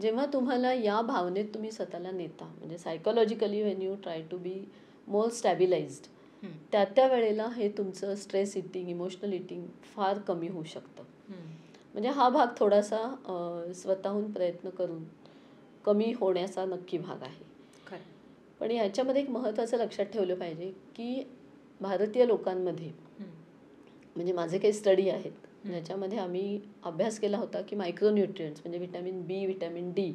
जेव्हा तुम्हाला या भावनेत तुम्ही स्वतःला नेता, म्हणजे psychologically when you try to be more stabilized, त्या वेळेला हे तुमचं स्ट्रेस इटिंग, इमोशनल इटिंग फार कमी होऊ शकतं. म्हणजे हा भाग थोडासा स्वतःहून प्रयत्न करून कमी होण्याचा नक्की भाग आहे. पण याच्यामध्ये एक महत्त्वाचं लक्षात ठेवलं पाहिजे की भारतीय लोकांमध्ये, म्हणजे माझे काही स्टडी आहेत ज्याच्यामध्ये आम्ही अभ्यास केला होता की मायक्रोन्यूट्रियंट्स म्हणजे व्हिटॅमिन बी, व्हिटॅमिन डी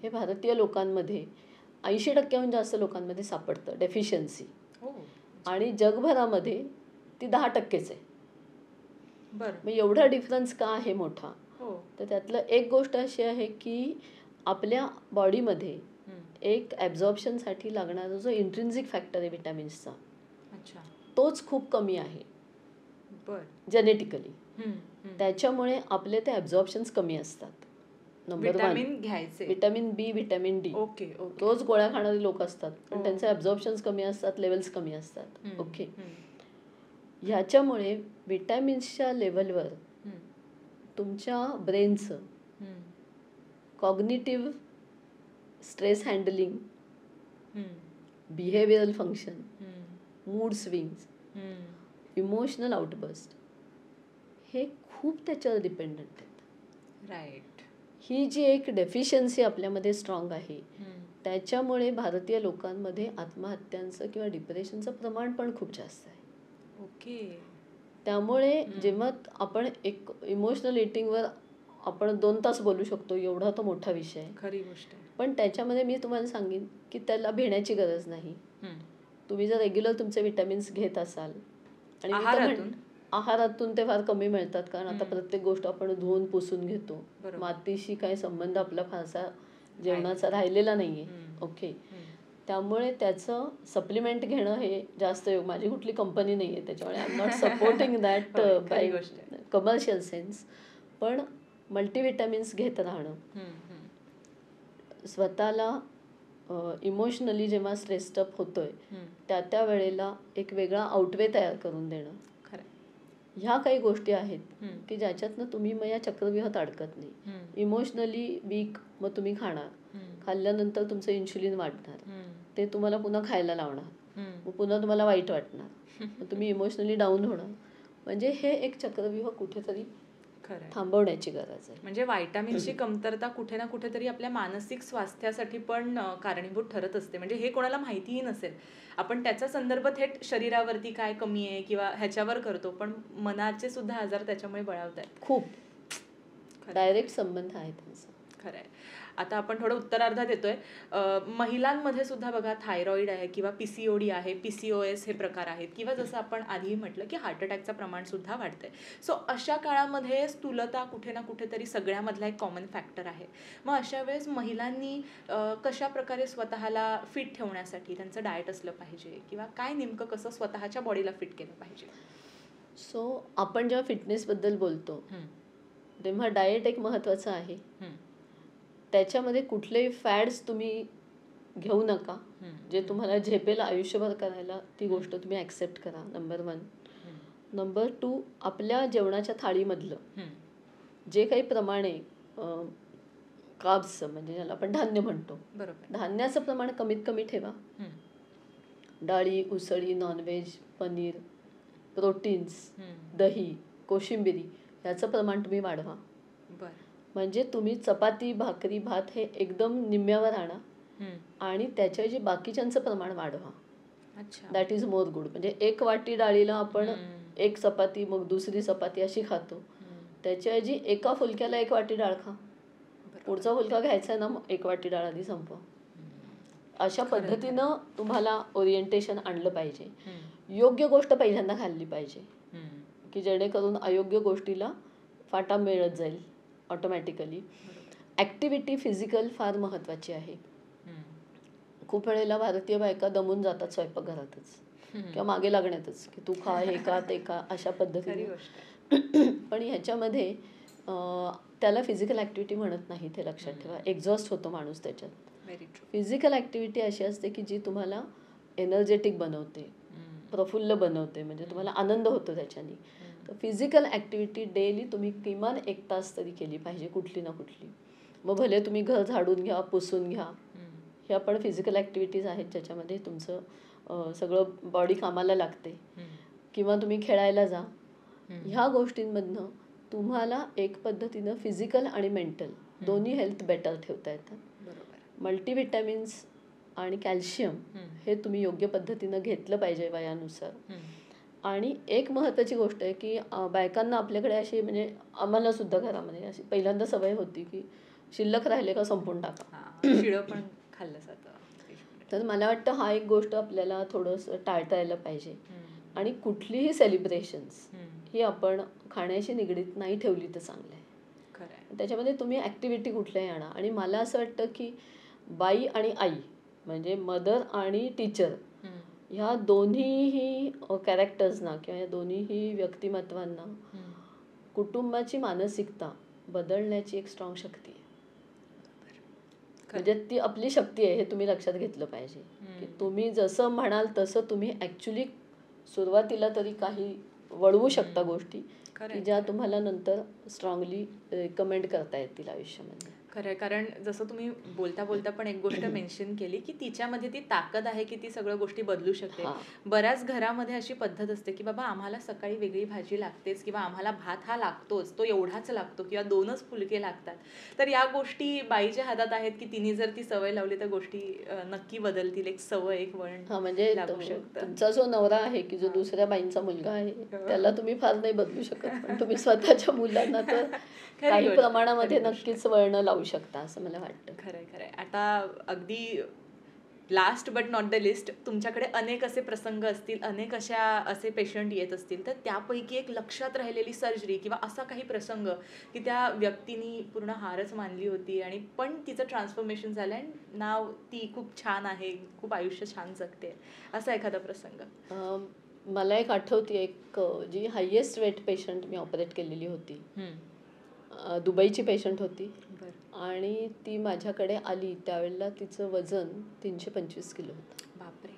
हे भारतीय लोकांमध्ये 80% जास्त लोकांमध्ये सापडतं डेफिशियन्सी. आणि जगभरामध्ये ती 10%च आहे. मग एवढा डिफरन्स का आहे मोठा? तर त्यातलं एक गोष्ट अशी आहे की आपल्या बॉडीमध्ये एक ॲब्झॉर्प्शनसाठी लागणारा जो इंट्रिन्सिक फॅक्टर आहे विटॅमिन्सचा, अच्छा, तोच खूप कमी आहे बर, जेनेटिकली. त्याच्यामुळे आपले ते ॲब्झॉर्प्शन्स कमी असतात. नंबर 1 विटॅमिन घ्यायचे. विटॅमिन बी, विटॅमिन डी ओके ओके. रोज गोळ्या खाणारे लोक असतात, पण ओ. त्यांचे ॲब्झॉर्प्शन्स कमी असतात, लेवल्स कमी असतात. हम्म, ओके. हम्म, ह्याच्यामुळे विटॅमिन्सच्या लेवलवर हम्म, तुमच्या ब्रेनचं हम्म, कॉग्निटिव्ह स्ट्रेस हँडलिंग, हम्म, बिहेवियरल फंक्शन, हम्म, मूड स्विंग्स, हम्म. इमोशनल आउटबर्स्ट हे खूप त्याच्यावर डिपेंडंट आहेत. राईट. ही जी एक डेफिशियन्सी आपल्यामध्ये स्ट्रॉंग आहे, हम्म, त्याच्यामुळे भारतीय लोकांमध्ये आत्महत्यांचं किंवा डिप्रेशनचं प्रमाण पण खूप जास्त आहे. ओके. त्यामुळे जेव्हा आपण एक इमोशनल इटिंगवर आपण 2 तास बोलू शकतो, एवढा तो मोठा विषय आहे. खरी गोष्ट आहे. पण त्याच्यामध्ये मी तुम्हाला सांगेन की त्याला भिण्याची गरज नाही. तुम्ही जर रेग्युलर तुमचे विटॅमिन्स घेत असाल, आणि मी तर आहारातून? आहारातून ते फार कमी मिळतात, कारण आता हम्म. प्रत्येक गोष्ट आपण धुवून पुसून घेतो. बरोबर. मातीशी काही संबंध आपला फारसा जेवणाचा राहिलेला नाहीये. हम्म. ओके. हम्म. त्यामुळे त्याचं सप्लिमेंट घेणं हे जास्त माझी कुठली कंपनी नाही आहे, त्याच्यामुळे I am not supporting that होय, खरी बाय गोष्ट आहे. Commercial sense. पण मल्टीविटॅमिन्स घेत राहणं, हम्म, हम्म, स्वतःला इमोशनली जेव्हा स्ट्रेस्डअप होतोय हम्म. त्या वेळेला एक वेगळा आउटवे तयार करून देणं, खरं. ह्या काही गोष्टी आहेत हम्म. की ज्याच्यातनं तुम्ही मग या चक्रव्यूहात अडकत नाही. हम्म. इमोशनली वीक मग तुम्ही खाणार, हम्म. खाल्ल्यानंतर तुमचं इन्शुलिन वाढणार, हम्म. ते तुम्हाला पुन्हा खायला लावणार, हम्म. मग पुन्हा तुम्हाला वाईट वाटणार, मग तुम्ही इमोशनली डाऊन होणार. म्हणजे हे एक चक्रव्यूह कुठेतरी खरं आहे. थांबवण्याची गरज आहे. म्हणजे व्हायटामिन्सची कमतरता कुठे ना कुठेतरी आपल्या मानसिक स्वास्थ्यासाठी पण कारणीभूत ठरत असते. म्हणजे हे कोणाला माहितीही नसेल, आपण त्याचा संदर्भ थेट शरीरावरती काय कमी आहे किंवा ह्याच्यावर करतो, पण मनाचे सुद्धा आजार त्याच्यामुळे बळावत आहेत. खूप डायरेक्ट संबंध आहे त्यांचा. खरं आहे. आता आपण थोडं उत्तरार्धात येतोय. महिलांमध्ये सुद्धा बघा थायरॉइड आहे किंवा PCOD आहे, PCOS हे प्रकार आहेत, किंवा जसं आपण आधी म्हटलं की हार्ट अटॅकचं प्रमाण सुद्धा वाढतंय. सो अशा काळामध्ये स्थूलता कुठे ना कुठेतरी सगळ्यामधला एक कॉमन फॅक्टर आहे. मग अशा वेळेस महिलांनी कशा प्रकारे स्वतःला फिट ठेवण्यासाठी त्यांचं डाएट असलं पाहिजे, किंवा काय नेमकं कसं स्वतःच्या बॉडीला फिट केलं पाहिजे? सो आपण जेव्हा फिटनेसबद्दल बोलतो तेव्हा डाएट एक महत्त्वाचं आहे. त्याच्यामध्ये कुठलेही फॅड्स तुम्ही घेऊ नका. जे तुम्हाला झेपेल आयुष्यभर करायला, ती गोष्ट तुम्ही ॲक्सेप्ट करा. नंबर 1. नंबर 2, आपल्या जेवणाच्या थाळीमधलं जे काही प्रमाण आहे कार्ब्सचं, म्हणजे ज्याला आपण धान्य म्हणतो, बरोबर. धान्याचं प्रमाण कमीत कमी ठेवा. डाळी, उसळी, नॉनव्हेज, पनीर, प्रोटीन्स, दही, कोशिंबिरी याचं प्रमाण तुम्ही वाढवा. बरं. म्हणजे तुम्ही चपाती, भाकरी, भात हे एकदम निम्म्यावर आणा आणि त्याच्याऐवजी बाकीच्यांचं प्रमाण वाढवा. अच्छा. That is more good. म्हणजे 1 वाटी डाळीला आपण 1 चपाती, मग दुसरी चपाती अशी खातो. त्याच्याऐवजी एका फुलक्याला 1 वाटी डाळ खा. पुढचा फुलका घ्यायचा आहे ना, मग 1 वाटी डाळ आधी संपवा. अशा पद्धतीनं तुम्हाला ओरिएंटेशन आणलं पाहिजे. योग्य गोष्ट पहिल्यांदा खाल्ली पाहिजे, की जेणेकरून अयोग्य गोष्टीला फाटा मिळत जाईल ऑटोमॅटिकली. ॲक्टिव्हिटी फिजिकल फार महत्त्वाची आहे. खूप वेळेला भारतीय बायका दमून जातात स्वयंपाकघरातच किंवा मागे लागण्यातच, की तू खा, हे का, ते का, अशा पद्धतीने. पण ह्याच्यामध्ये त्याला फिजिकल ॲक्टिव्हिटी म्हणत नाही, ते लक्षात ठेवा. एक्झॉस्ट होतो माणूस त्याच्यात. फिजिकल ॲक्टिव्हिटी अशी असते की जी तुम्हाला एनर्जेटिक बनवते, प्रफुल्ल बनवते, म्हणजे तुम्हाला आनंद होतो त्याच्याने. तर फिजिकल ॲक्टिव्हिटी डेली तुम्ही किमान 1 तास तरी केली पाहिजे, कुठली ना कुठली. मग भले तुम्ही घर झाडून घ्या, पुसून घ्या, ह्या पण फिजिकल ॲक्टिव्हिटीज आहेत ज्याच्यामध्ये तुमचं सगळं बॉडी कामाला लागते. किंवा तुम्ही खेळायला जा. ह्या गोष्टींमधनं तुम्हाला एक पद्धतीनं फिजिकल आणि मेंटल दोन्ही हेल्थ बेटर ठेवता येतात. मल्टीविटॅमिन्स आणि कॅल्शियम हे तुम्ही योग्य पद्धतीनं घेतलं पाहिजे वयानुसार. आणि एक महत्त्वाची गोष्ट आहे की बायकांना आपल्याकडे अशी, म्हणजे आम्हाला सुद्धा घरामध्ये अशी पहिल्यांदा सवय होती की शिल्लक राहिले का संपून टाका. शिळं पण खाल्लं जातं. तर मला वाटतं हा एक गोष्ट आपल्याला थोडंसं टाळता यायला पाहिजे. आणि कुठलीही सेलिब्रेशन्स ही आपण खाण्याशी निगडीत नाही ठेवली तर चांगलं आहे. त्याच्यामध्ये तुम्ही ॲक्टिव्हिटी कुठल्याही आणा. आणि मला असं वाटतं की बाई आणि आई म्हणजे मदर आणि टीचर ह्या दोन्हीही कॅरेक्टर्सना किंवा या दोन्हीही व्यक्तिमत्वांना कुटुंबाची मानसिकता बदलण्याची एक स्ट्रॉंग शक्ती आहे. म्हणजे ती आपली शक्ती आहे हे तुम्ही लक्षात घेतलं पाहिजे की तुम्ही जसं म्हणाल तसं तुम्ही ॲक्च्युली सुरुवातीला तरी काही वळवू शकता गोष्टी की ज्या तुम्हाला नंतर स्ट्रॉंगली रिकमेंड करता येतील आयुष्यामध्ये. खरंय, कारण जसं तुम्ही बोलता बोलता पण एक गोष्ट मेन्शन केली की तिच्यामध्ये ती ताकद आहे की ती सगळ्या गोष्टी बदलू शकते. बऱ्याच घरामध्ये अशी पद्धत असते की बाबा आम्हाला सकाळी वेगळी भाजी लागतेच किंवा आम्हाला भात हा लागतोच, तो एवढाच लागतो किंवा 2च फुलके लागतात. तर या गोष्टी बाईच्या हातात आहेत की तिने जर ती सवय लावली तर गोष्टी नक्की बदलतील. एक सवय, एक वळण म्हणजे तुमचा जो नवरा आहे की जो दुसऱ्या बाईंचा मुलगा आहे त्याला तुम्ही फार नाही बदलू शकत, पण तुम्ही स्वतःच्या मुलांना तर काही प्रमाणामध्ये नक्कीच वळण लावू शकता असं मला वाटतं. खरंय खरंय. आता अगदी last but not the list, तुमच्याकडे अनेक असे प्रसंग असतील, अनेक असे पेशंट येत असतील, तर त्यापैकी एक लक्षात राहिलेली सर्जरी किंवा असा काही प्रसंग की त्या व्यक्तीने पूर्ण हारच मानली होती आणि पण तिचं ट्रान्सफॉर्मेशन झालं आणि नाव ती खूप छान आहे, खूप आयुष्य छान जगते, असा एखादा प्रसंग? मला एक आठवते, एक जी हायेस्ट वेट पेशंट मी ऑपरेट केलेली होती, दुबईची पेशंट होती आणि ती माझ्याकडे आली त्यावेळेला तिचं वजन 325 किलो होतं. बापरे.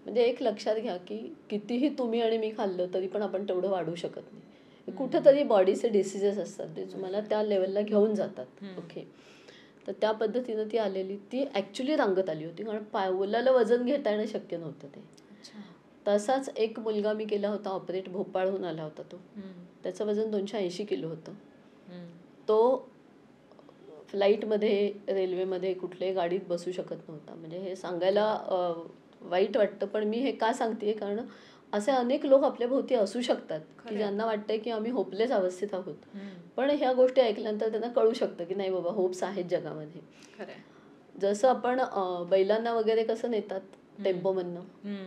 म्हणजे एक लक्षात घ्या की कितीही तुम्ही आणि मी खाल्लं तरी पण आपण तेवढं वाढू शकत नाही. कुठेतरी बॉडीचे डिसिजेस असतात ते तुम्हाला त्या लेवलला घेऊन जातात. ओके, तर त्या पद्धतीनं ती आलेली, ती ॲक्च्युली रांगत आली होती कारण पावलाला वजन घेता येणं शक्य नव्हतं ते. तसाच एक मुलगा मी केला होता ऑपरेट, भोपाळहून आला होता तो, त्याचं वजन 280 किलो होतं. तो फ्लाईटमध्ये, रेल्वेमध्ये, कुठल्याही गाडीत बसू शकत नव्हता. म्हणजे हे सांगायला वाईट वाटतं, पण मी हे का सांगते कारण असे अनेक लोक आपल्या भोवती असू शकतात की ज्यांना वाटतंय की आम्ही होपलेस अवस्थेत आहोत, पण ह्या गोष्टी ऐकल्यानंतर त्यांना कळू शकतं की नाही बाबा, होप्स आहेत जगामध्ये. जसं आपण बैलांना वगैरे कसं नेतात टेम्पोमधनं,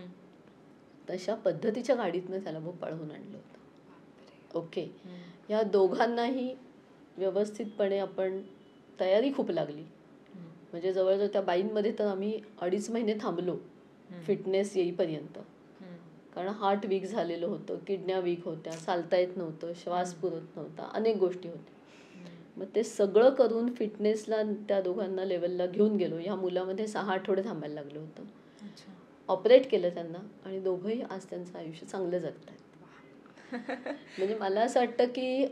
तशा पद्धतीच्या गाडीतनं त्याला भोपाळहून आणलं होतं. ओके, या दोघांनाही व्यवस्थितपणे आपण तयारी खूप लागली. म्हणजे जवळजवळ त्या बाईंमध्ये तर आम्ही 2.5 महिने थांबलो फिटनेस येईपर्यंत, कारण हार्ट वीक झालेलं होतं, किडन्या वीक होत्या, चालता येत नव्हतं, श्वास पुरत नव्हता, अनेक गोष्टी होत्या. मग ते सगळं करून फिटनेसला त्या दोघांना लेवलला घेऊन गेलो. ह्या मुलामध्ये 6 आठवडे थांबायला लागलं होतं. ऑपरेट केलं त्यांना आणि दोघंही आज त्यांचं आयुष्य चांगलं जगत आहेत. म्हणजे मला असं वाटतं की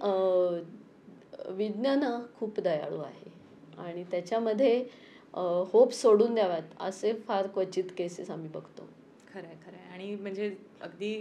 विज्ञान खूप दयाळू आहे आणि त्याच्यामध्ये होप सोडून द्याव्यात असे फार क्वचित केसेस आम्ही बघतो. खरंय खरंय. आणि म्हणजे अगदी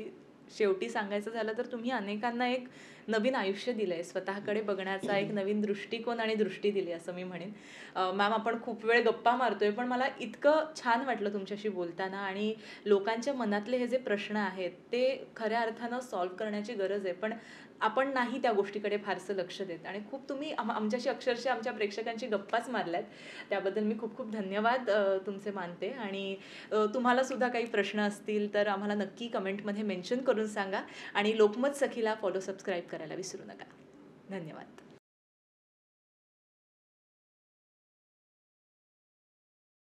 शेवटी सांगायचं झालं तर तुम्ही अनेकांना एक नवीन आयुष्य दिलंय, स्वतःकडे बघण्याचा एक नवीन दृष्टिकोन आणि दृष्टी दिली असं मी म्हणेन. मॅम, आपण खूप वेळ गप्पा मारतोय, पण मला इतकं छान वाटलं तुमच्याशी बोलताना आणि लोकांच्या मनातले हे जे प्रश्न आहेत ते खऱ्या अर्थानं सॉल्व्ह करण्याची गरज आहे, पण आपण नाही त्या गोष्टीकडे फारसं लक्ष देत आणि खूप तुम्ही आमच्याशी अक्षरशः आमच्या प्रेक्षकांची गप्पाच मारल्यात, त्याबद्दल मी खूप खूप धन्यवाद तुमचे मानते. आणि तुम्हाला सुद्धा काही प्रश्न असतील तर आम्हाला नक्की कमेंटमध्ये मेन्शन करून सांगा आणि लोकमत सखीला फॉलो, सबस्क्राईब करायला विसरू नका. धन्यवाद.